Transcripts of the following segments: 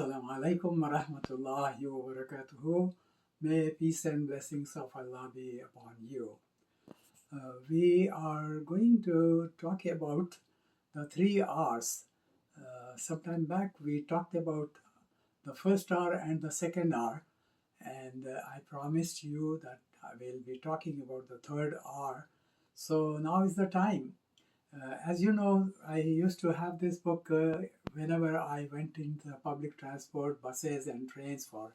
Assalamu alaikum wa rahmatullahi wa barakatuhu. May peace and blessings of Allah be upon you. We are going to talk about the three R's. Sometime back we talked about the first R and the second R, and I promised you that I will be talking about the third R. So now is the time. As you know, I used to have this book whenever I went into the public transport, buses and trains for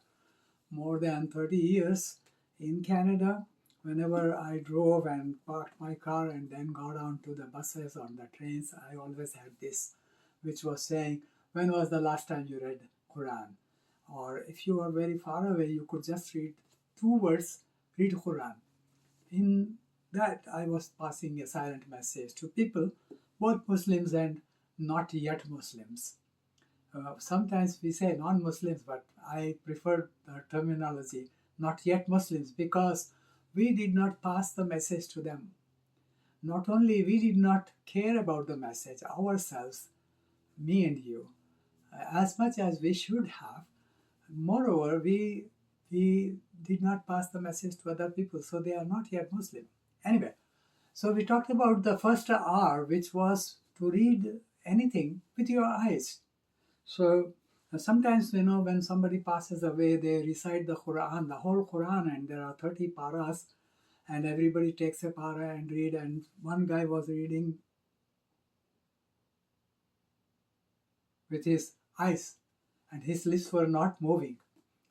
more than 30 years in Canada. Whenever I drove and parked my car and then got on to the buses or the trains, I always had this, which was saying, when was the last time you read Quran? Or if you are very far away, you could just read two words, read Quran. In that, I was passing a silent message to people, both Muslims and not yet Muslims. Sometimes we say non-Muslims, but I prefer the terminology not yet Muslims because we did not pass the message to them. Not only we did not care about the message ourselves, me and you, as much as we should have. Moreover, we did not pass the message to other people, so they are not yet Muslim. Anyway, so we talked about the first R, which was to read anything with your eyes. So sometimes, when somebody passes away, they recite the Quran, the whole Quran, and there are 30 paras, and everybody takes a para and read. And one guy was reading with his eyes, and his lips were not moving.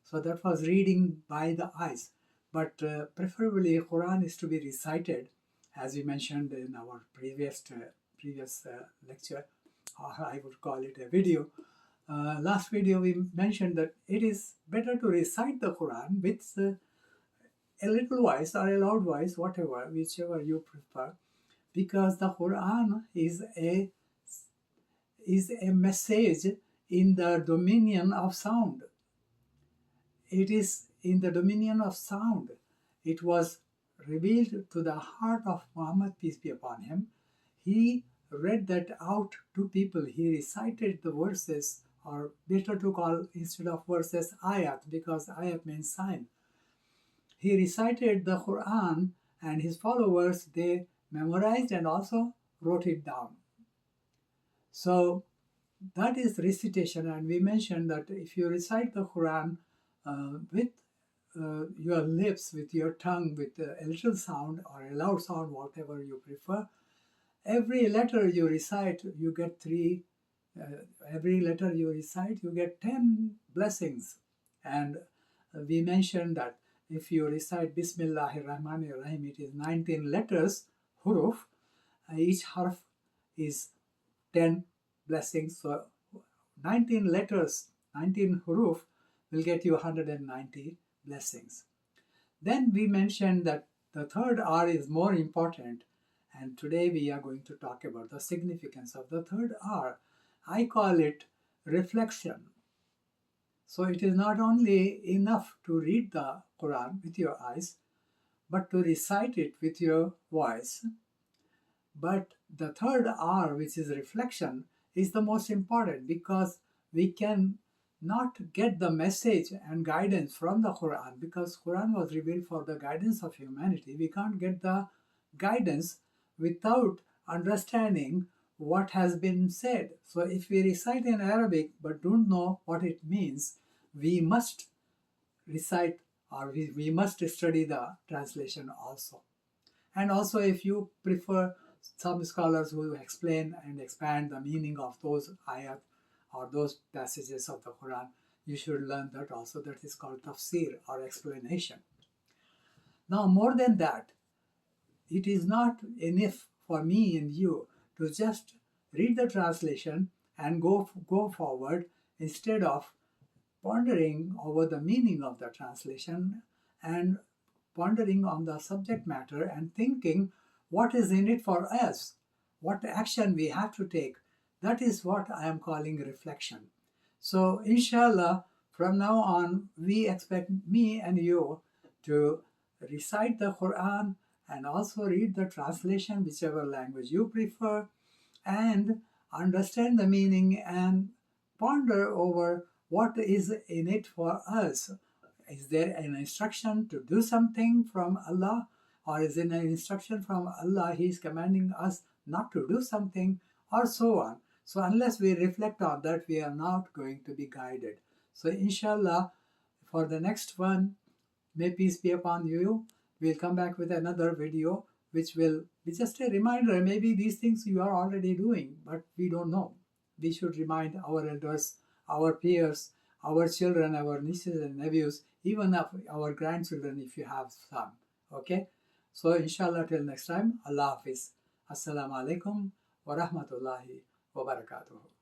So that was reading by the eyes. But preferably, Quran is to be recited, as we mentioned in our previous lecture, or I would call it a video. Last video we mentioned that it is better to recite the Quran with a little voice or a loud voice, whatever, whichever you prefer, because the Quran is a message in the dominion of sound. It is in the dominion of sound. It was revealed to the heart of Muhammad, peace be upon him. He read that out to people. He recited the verses, or better to call instead of verses ayat, because ayat means sign. He recited the Quran, and his followers, they memorized and also wrote it down. So that is recitation, and we mentioned that if you recite the Quran with your lips, with your tongue, with a little sound or a loud sound, whatever you prefer, every letter you recite, you get every letter you recite, you get 10 blessings. And we mentioned that if you recite Bismillahir Rahmanir Rahim, it is 19 letters, huruf. Each harf is 10 blessings. So 19 letters, 19 huruf will get you 190 blessings. Then we mentioned that the third R is more important, and today we are going to talk about the significance of the third R. I call it reflection. So it is not only enough to read the Quran with your eyes, but to recite it with your voice. But the third R, which is reflection, is the most important, because we can not get the message and guidance from the Quran, because Quran was revealed for the guidance of humanity. We can't get the guidance without understanding what has been said. So if we recite in Arabic but don't know what it means, we must recite, or we must study the translation also. And also, if you prefer, some scholars who explain and expand the meaning of those ayat or those passages of the Quran, you should learn that also. That is called tafsir, or explanation. Now, more than that, it is not enough for me and you to just read the translation and go forward, instead of pondering over the meaning of the translation and pondering on the subject matter and thinking what is in it for us, what action we have to take. That is what I am calling reflection. So inshallah, from now on, we expect me and you to recite the Quran and also read the translation, whichever language you prefer, and understand the meaning and ponder over what is in it for us? Is there an instruction to do something from Allah? Or is it an instruction from Allah? He is commanding us not to do something, or so on. So unless we reflect on that, we are not going to be guided. So inshallah, for the next one, may peace be upon you, we'll come back with another video which will be just a reminder. Maybe these things you are already doing, but we don't know. We should remind our elders, our peers, our children, our nieces and nephews, even our grandchildren if you have some. Okay? So inshallah, till next time, Allah Hafiz. Assalamu alaikum wa rahmatullahi wa barakatuh.